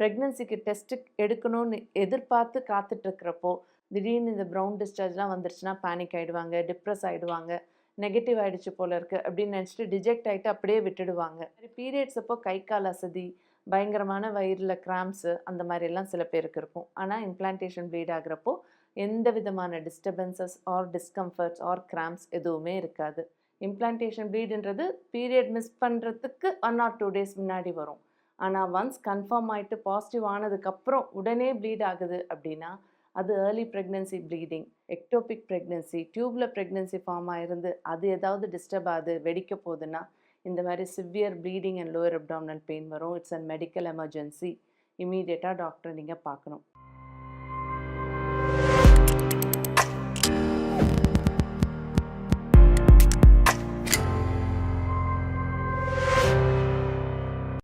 ப்ரெக்னன்சிக்கு test எடுக்கணும்னு எதிர்பார்த்து காத்துட்ருக்கிறப்போ, திடீர்னு இந்த ப்ரவுன் டிஸ்சார்ஜ்லாம் வந்துருச்சுன்னா பேனிக் ஆயிடுவாங்க, டிப்ரஸ் ஆயிடுவாங்க. நெகட்டிவ் ஆயிடுச்சு போல இருக்கு அப்படின்னு நினச்சிட்டு டிஜெக்ட் ஆயிட்டு அப்படியே விட்டுடுவாங்க. பீரியட்ஸ் அப்போ கை, கால் அசதி, பயங்கரமான வயிறுல கிராம்ப்ஸு அந்த மாரிலாம் சில பேருக்கு இருக்கும். ஆனா இம்ப்ளான்டேஷன் ப்ளீட் ஆகுறப்போ, எந்த விதமான disturbances or discomforts or cramps எதுவுமே இருக்காது. இம்ப்ளான்டேஷன் ப்ளீடுன்றது பீரியட் மிஸ் பண்றதுக்கு 1 ஆர் 2 டேஸ் முன்னாடி வரும். ஆனா ஒன்ஸ் கன்ஃபார்ம் ஆயிட்டு பாசிட்டிவ் ஆனதுக்கப்புறம் உடனே ப்ளீட் ஆகுது அப்படின்னா, அது early pregnancy bleeding, ectopic pregnancy, டியூப்ல பிரெக்னன்சி ஃபார்ம் ஆயிருந்து அது ஏதாவது டிஸ்டர்ப் ஆகுது, வெடிக்க போகுதுன்னா, இந்த மாரி severe bleeding and lower abdominal pain வரும். It's a medical emergency. இம்மீடியட்டா டாக்டர நீங்க பார்க்கணும்.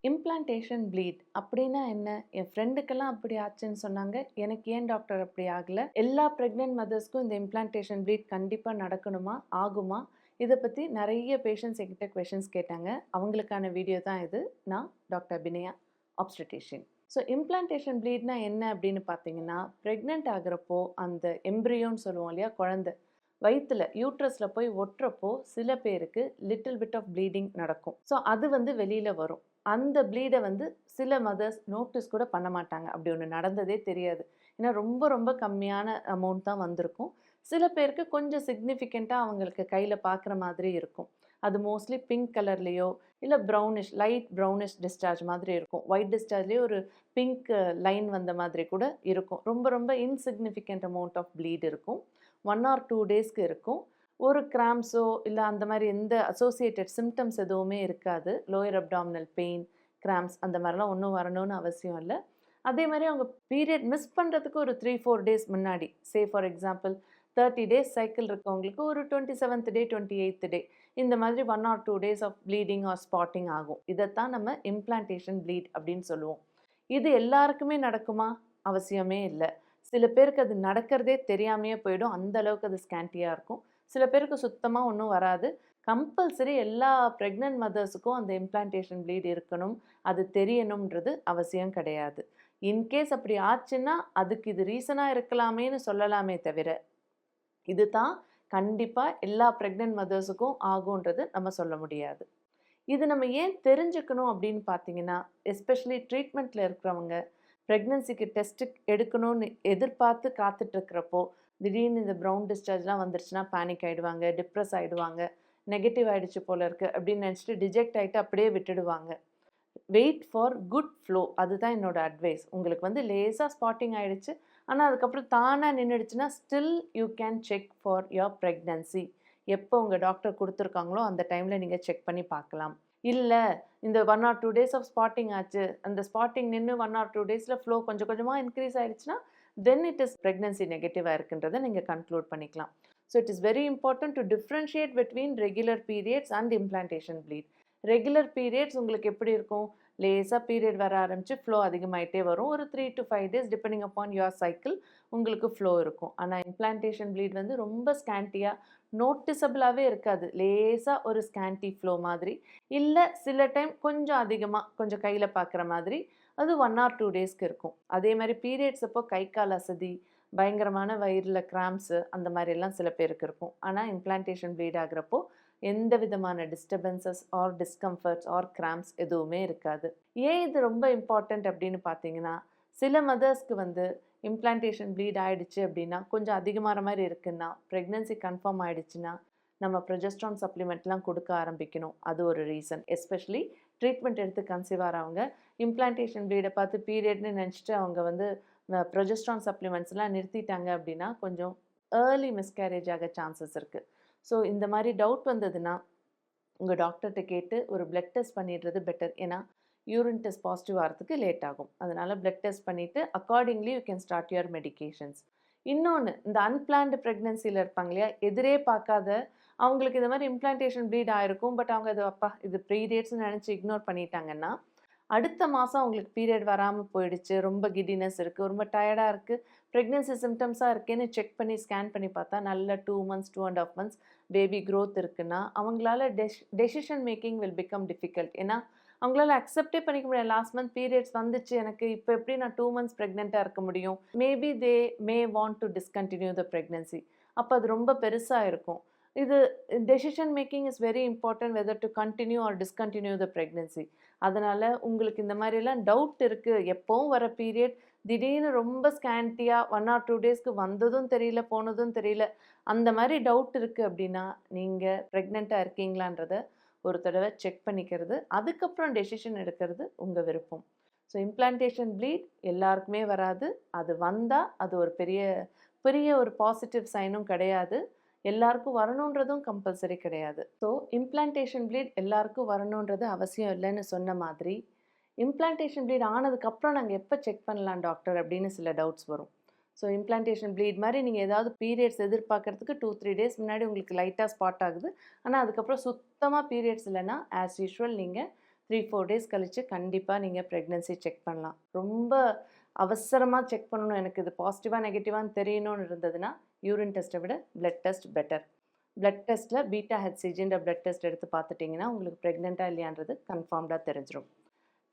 இம்ப்ளான்டேஷன் ப்ளீட் அப்படின்னா என்ன? என் ஃப்ரெண்டுக்கெல்லாம் அப்படி ஆச்சுன்னு சொன்னாங்க. எனக்கு ஏன் டாக்டர் அப்படி ஆகல? எல்லா பிரெக்னன்ட் மதர்ஸ்க்கும் இந்த இம்ப்ளான்டேஷன் ப்ளீட் கண்டிப்பா நடக்கணுமா? ஆகுமா? இத பத்தி நெறைய பேஷண்ட்ஸ் என்கிட்ட கொஸ்டின்ஸ் கேட்டாங்க. அவங்களுக்கான வீடியோ தான் இது. நான் டாக்டர் அபிநயா, ஆப்ஸ்டெட்ரிஷியன். ஸோ இம்ப்ளான்டேஷன் ப்ளீட்னா என்ன அப்படின்னு பார்த்தீங்கன்னா, பிரெக்னன்ட் ஆகுறப்போ அந்த எம்ப்ரியோன்னு சொல்லுவோம் இல்லையா? குழந்தை. வயித்துல யூட்ரஸ்ல போய் ஒட்டுறப்போ சில பேருக்கு லிட்டில் பிட் ஆஃப் ப்ளீடிங் நடக்கும். ஸோ அது வந்து வெளியில வரும். அந்த ப்ளீட வந்து சில மதர்ஸ் நோட்டீஸ் கூட பண்ண மாட்டாங்க. அப்படி ஒண்ணு நடந்ததே தெரியாது. ஏன்னா ரொம்ப ரொம்ப கம்மியான அமௌண்ட் தான் வந்திருக்கும். சில பேருக்கு கொஞ்சம் சிக்னிஃபிகன்ட்டா அவங்களுக்கு கையில பார்க்குற மாதிரி இருக்கும். அது மோஸ்ட்லி பிங்க் கலர்லயோ, இல்ல ப்ரௌனிஷ் லைட் ப்ரௌனிஷ் டிஸ்சார்ஜ் மாதிரி இருக்கும். ஒயிட் டிஸ்சார்ஜ்லயே ஒரு பிங்க் லைன் வந்த மாதிரி கூட இருக்கும். ரொம்ப ரொம்ப இன்சிக்னிஃபிகன்ட் அமௌண்ட் ஆஃப் ப்ளீட் இருக்கும். 1 ஆர் 2 டேஸ்க்கு இருக்கும். ஒரு கிராம்ப்ஸோ இல்ல அந்த மாரி எந்த அசோசியேட்டட் சிம்ப்டம்ஸ் எதுவுமே இருக்காது. லோயர் அப்டாமினல் பெயின், கிராம்ப்ஸ் அந்த மாரிலாம் ஒண்ணும் வரணும்னு அவசியம் இல்ல. அதே மாரி அவங்க பீரியட் மிஸ் பண்றதுக்கு ஒரு 3, 4 டேஸ் முன்னாடி, ஃபார் எக்ஸாம்பிள் 30 டேஸ் சைக்கிள் இருக்கவங்களுக்கு ஒரு 27த் டே, 28த் டே இந்த மாதிரி 1 or 2 days of bleeding or spotting ஆகும். இதத்தான் நம்ம இம்ப்ளான்டேஷன் ப்ளீட் அப்படின்னு சொல்லுவோம். இது எல்லாருக்குமே நடக்குமா? அவசியமே இல்ல. சில பேருக்கு அது நடக்கிறதே தெரியாமயே போயிடும். அந்த அளவுக்கு அது ஸ்கேன்டியா இருக்கும். சில பேருக்கு சுத்தமா ஒண்ணும் வராது. கம்பல்சரி எல்லா பிரெக்னன்ட் மதர்ஸுக்கும் அந்த இம்ப்ளான்டேஷன் ப்ளீட் இருக்கணும். அது தெரியணும்ன்றது அவசியம் கிடையாது. இன்கேஸ் அப்படி ஆச்சுன்னா, அதுக்கு இது ரீசனா இருக்கலாமேன்னு சொல்லலாமே தவிர, இதுதான் கண்டிப்பா எல்லா பிரெக்னன்ட் மதர்ஸுக்கும் ஆகுன்றது நம்ம சொல்ல முடியாது. இது நம்ம ஏன் தெரிஞ்சுக்கணும் அப்படின்னு பார்த்தீங்கன்னா, எஸ்பெஷலி ட்ரீட்மெண்ட்ல இருக்கிறவங்க, பிரெக்னன்சிக்கு டெஸ்ட்டு எடுக்கணும்னு எதிர்பார்த்து காத்துட்ருக்கிறப்போ, திடீர்னு இந்த ப்ரவுன் டிஸ்சார்ஜ்லாம் வந்துருச்சுன்னா பேனிக் ஆயிடுவாங்க, டிப்ரஸ் ஆயிடுவாங்க. நெகட்டிவ் ஆயிடுச்சு போல இருக்கு அப்படின்னு நினச்சிட்டு டிஜெக்ட் ஆயிட்டு அப்படியே விட்டுடுவாங்க. வெயிட் ஃபார் குட் ஃப்ளோ அதுதான் என்னோட அட்வைஸ். உங்களுக்கு வந்து லேசா ஸ்பாட்டிங் ஆயிடுச்சு. ஆனா, அதுக்கப்புறம் தானா நின்னுடுச்சுன்னா, still you can check for your pregnancy. எப்போ உங்க டாக்டர் குடுத்துருக்காங்களோ, அந்த டைம்ல நீங்க செக் பண்ணி பார்க்கலாம். இல்ல, இந்த 1 ஆர் 2 டேஸ் ஆஃப் ஸ்பாட்டிங் ஆச்சு. அந்த ஸ்பாட்டிங் நின்னு 1 ஆர் 2 டேஸ்ல ஃப்ளோ கொஞ்சம் கொஞ்சமா இன்க்ரீஸ் ஆயிடுச்சுன்னா, தென் இட் இஸ் பிரெக்னன்சி நெகட்டிவா இருக்குன்றத நீங்க கன்க்ளூட் பண்ணிக்கலாம். So it is very important to differentiate between regular periods and implantation bleed. Regular periods உங்களுக்கு எப்படி இருக்கும்? லேசா பீரியட் வர ஆரம்பிச்சு ஃப்ளோ அதிகமாயிட்டே வரும். ஒரு 3 to 5 days depending upon your cycle உங்களுக்கு ஃப்ளோ இருக்கும். ஆனா இம்ப்ளான்டேஷன் ப்ளீட் வந்து ரொம்ப ஸ்கேன்டியா நோட்டிசபிளாவே இருக்காது. லேசா ஒரு ஸ்கேன்டி ஃப்ளோ மாதிரி. இல்ல சில டைம் கொஞ்சம் அதிகமா, கொஞ்சம் கையில பார்க்குற மாதிரி. அது 1 ஆர் 2 டேஸ்க்கு இருக்கும். அதே மாரி பீரியட்ஸ் அப்போ கை, கால் அசதி, பயங்கரமான வயிறுல கிராம்ப்ஸு அந்த மாரிலாம் சில பேருக்கு இருக்கும். ஆனா இம்ப்ளான்டேஷன் ப்ளீட் ஆகுறப்போ எந்த விதமான disturbances or discomforts or cramps எதுவுமே இருக்காது. ஏன் இது ரொம்ப இம்பார்ட்டன்ட் அப்படின்னு பார்த்தீங்கன்னா, சில மதர்ஸ்க்கு வந்து இம்ப்ளான்டேஷன் ப்ளீட் ஆயிடுச்சு அப்படின்னா, கொஞ்சம் அதிகமாற மாரி இருக்குன்னா, பிரெக்னன்சி கன்ஃபார்ம் ஆயிடுச்சுன்னா, நம்ம ப்ரொஜெஸ்ட்ரான் சப்ளிமெண்ட்லாம் குடுக்க ஆரம்பிக்கணும். அது ஒரு ரீசன். எஸ்பெஷலி ட்ரீட்மெண்ட் எடுத்து கன்சீவ் ஆறவங்க, இம்ப்ளான்டேஷன் ப்ளீட பார்த்து பீரியட்ன்னு நெனச்சுட்டு அவங்க வந்து ப்ரொஜெஸ்ட்ரான் சப்ளிமெண்ட்ஸ்லாம் நிறுத்திட்டாங்க அப்படின்னா, கொஞ்சம் ஏர்லி மிஸ்கேரேஜ் ஆக சான்சஸ் இருக்கு. ஸோ இந்த மாரி டவுட் வந்ததுன்னா, உங்க டாக்டர்ட்ட கேட்டு ஒரு பிளட் டெஸ்ட் பண்ணிடுறது பெட்டர். ஏன்னா, யூரின் டெஸ்ட் பாசிட்டிவ் ஆறதுக்கு லேட் ஆகும். அதனால பிளட் டெஸ்ட் பண்ணிட்டு accordingly you can start your medications. இன்னொன்னு, இந்த அன்பிளான்டு பிரெக்னன்சில இருப்பாங்க இல்லையா? எதிரே பார்க்காத அவங்களுக்கு இந்த மாரி இம்ப்ளான்டேஷன் ப்ளீட் ஆயிருக்கும். பட் அவங்க அது அப்பா இது பீரியட்ஸ்ன்னு நெனச்சு இக்னோர் பண்ணிட்டாங்கன்னா, அடுத்த மாசம் அவங்களுக்கு பீரியட் வராம போயிடுச்சு. ரொம்ப கிடினஸ் இருக்கு. ரொம்ப டயர்டா இருக்கு. பிரெக்னன்சி சிம்ப்டம்ஸா இருக்கேன்னு செக் பண்ணி ஸ்கேன் பண்ணி பார்த்தா, நல்ல 2 மந்த்ஸ், 2 1/2 மந்த்ஸ் பேபி குரோத் இருக்குன்னா, அவங்களால decision making will become difficult. ஏன்னா, அவங்களால அக்செப்டே பண்ணிக்க முடியாது. லாஸ்ட் மந்த் பீரியட்ஸ் வந்துச்சு எனக்கு. இப்ப எப்படி நான் 2 மந்த்ஸ் பிரெக்னன்ட்டா இருக்க முடியும்? Maybe they may want to discontinue the pregnancy. அப்ப அது ரொம்ப பெருசா இருக்கும். இது decision making is very important whether to continue or discontinue the pregnancy. அதனால உங்களுக்கு இந்த மாரிலாம் டவுட் இருக்கு. எப்பவும் வர பீரியட் திடீர்னு ரொம்ப ஸ்கேன்டியா 1 ஆர் 2 டேஸ்க்கு வந்ததும் தெரியல, போனதும் தெரியல. அந்த மாரி டவுட் இருக்கு அப்படின்னா, நீங்க பிரெக்னன்ட்டா இருக்கீங்களான்றத ஒரு தடவ செக் பண்ணிக்கிறது. அதுக்கப்புறம் டெசிஷன் எடுக்கிறது உங்க விருப்பம். ஸோ இம்ப்ளான்டேஷன் ப்ளீட் எல்லாருக்குமே வராது. அது வந்தா அது ஒரு பெரிய பெரிய ஒரு பாசிட்டிவ் சைனும் கிடையாது. எல்லாருக்கும் வரணுன்றதும் கம்பல்சரி கிடையாது. ஸோ இம்ப்ளான்டேஷன் ப்ளீட் எல்லாருக்கும் வரணுன்றது அவசியம் இல்லைன்னு சொன்ன மாதிரி, இம்ப்ளான்டேஷன் ப்ளீட் ஆனதுக்கப்புறம் நாங்க எப்ப செக் பண்ணலாம் டாக்டர் அப்படின்னு சில டவுட்ஸ் வரும். ஸோ இம்ப்ளான்டேஷன் ப்ளீட் மாரி நீங்க ஏதாவது பீரியட்ஸ் எதிர்பார்க்கறதுக்கு 2, 3 டேஸ் முன்னாடி உங்களுக்கு லைட்டா ஸ்பாட் ஆகுது. ஆனா அதுக்கப்புறம் சுத்தமா பீரியட்ஸ் இல்லன்னா, ஆஸ் யூசுவல் நீங்க 3, 4 டேஸ் கழிச்சு கண்டிப்பா நீங்க பிரெக்னன்சி செக் பண்ணலாம். ரொம்ப அவசரமா செக் பண்ணணும், எனக்கு இது பாசிட்டிவா, நெகட்டிவான்னு தெரியணும்னு இருந்ததுன்னா, யூரின் டெஸ்ட்ட விட பிளட் டெஸ்ட் பெட்டர். பிளட் டெஸ்ட்ல பீட்டா ஹெச்சிஜின்ற பிளட் டெஸ்ட் எடுத்து பார்த்துட்டீங்கன்னா, உங்களுக்கு பிரெக்னன்ட்டா இல்லையான்றது கன்ஃபார்ம்டா தெரிஞ்சிரும்.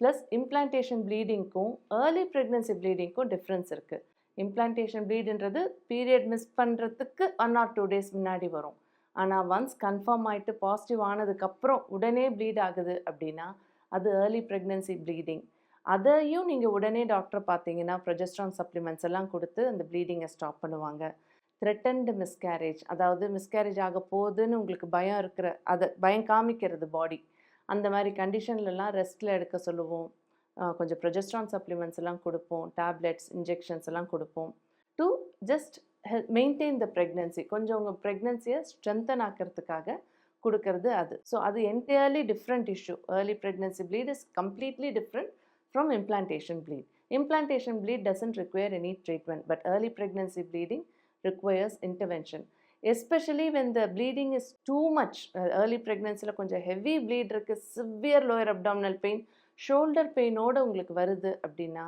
ப்ளஸ் இம்ப்ளான்டேஷன் ப்ளீடிங்க்கும் ஏர்லி ப்ரெக்னன்சி ப்ளீடிங்க்கும் டிஃப்ரென்ஸ் இருக்குது. இம்ப்ளான்டேஷன் ப்ளீடுன்றது பீரியட் மிஸ் பண்ணுறதுக்கு 1 ஆர் 2 டேஸ் முன்னாடி வரும். ஆனால் ஒன்ஸ் கன்ஃபார்ம் ஆகிட்டு பாசிட்டிவ் ஆனதுக்கப்புறம் உடனே ப்ளீட் ஆகுது அப்படின்னா அது ஏர்லி ப்ரெக்னன்சி ப்ளீடிங். அதையும் நீங்கள் உடனே டாக்டரை பார்த்தீங்கன்னா ப்ரொஜெஸ்ட்ரான் சப்ளிமெண்ட்ஸ் எல்லாம் கொடுத்து அந்த ப்ளீடிங்கை ஸ்டாப் பண்ணுவாங்க. த்ரெட்டன்டு மிஸ்கேரேஜ், அதாவது மிஸ்கேரேஜ் ஆக போகுதுன்னு உங்களுக்கு பயம் இருக்கிற, அதை பயம் காமிக்கிறது பாடி, அந்த மாதிரி கண்டிஷன்லலாம் ரெஸ்ட்டில் எடுக்க சொல்லுவோம். கொஞ்சம் ப்ரொஜெஸ்ட்ரான் சப்ளிமெண்ட்ஸ் எல்லாம் கொடுப்போம். டேப்லெட்ஸ், இன்ஜெக்ஷன்ஸ் எல்லாம் கொடுப்போம். To just maintain the pregnancy, கொஞ்சம் உங்கள் ப்ரெக்னன்சியை ஸ்ட்ரென்தன் ஆக்கிறதுக்காக கொடுக்கறது அது. ஸோ அது entirely different issue. Early pregnancy bleed is completely different from implantation bleed. Implantation bleed doesn't require any treatment, but early pregnancy bleeding requires intervention. Especially when the bleeding is too much. Early pregnancy la konja heavy bleed irukku, severe lower abdominal pain, shoulder pain oda ungalku varudhu அப்படின்னா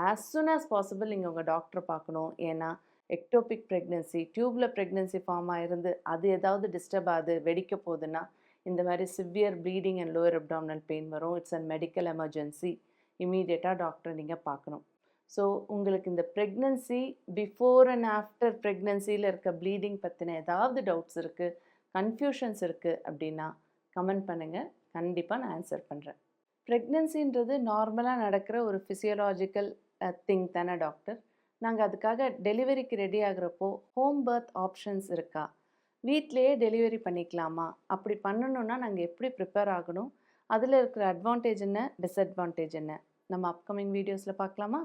as soon as possible நீங்கள் உங்கள் டாக்டரை பார்க்கணும். ஏன்னா ectopic pregnancy, டியூப்ல pregnancy form ஆயிருந்து அது ஏதாவது டிஸ்டர்ப் ஆகுது, வெடிக்க போகுதுன்னா இந்த மாதிரி severe bleeding and lower abdominal pain வரும். It's a medical emergency. இமீடியட்டாக டாக்டரை நீங்கள் பார்க்கணும். ஸோ உங்களுக்கு இந்த ப்ரெக்னன்சி பிஃபோர் அண்ட் ஆஃப்டர் ப்ரெக்னன்சியில் இருக்க ப்ளீடிங் பற்றின ஏதாவது டவுட்ஸ் இருக்குது, கன்ஃபியூஷன்ஸ் இருக்குது அப்படின்னா கமெண்ட் பண்ணுங்கள். கண்டிப்பாக நான் ஆன்சர் பண்ணுறேன். ப்ரெக்னன்சின்றது நார்மலாக நடக்கிற ஒரு ஃபிசியோலாஜிக்கல் திங் தானே டாக்டர். நாங்கள் அதுக்காக டெலிவரிக்கு ரெடி ஆகுறப்போ ஹோம் பர்த் ஆப்ஷன்ஸ் இருக்கா, வீட்டிலையே டெலிவரி பண்ணிக்கலாமா, அப்படி பண்ணணுன்னா நாங்கள் எப்படி ப்ரிப்பேர் ஆகணும், அதில் இருக்கிற அட்வான்டேஜ் என்ன, டிஸ்அட்வான்டேஜ் என்ன, நம்ம அப்கமிங் வீடியோஸில் பார்க்கலாமா?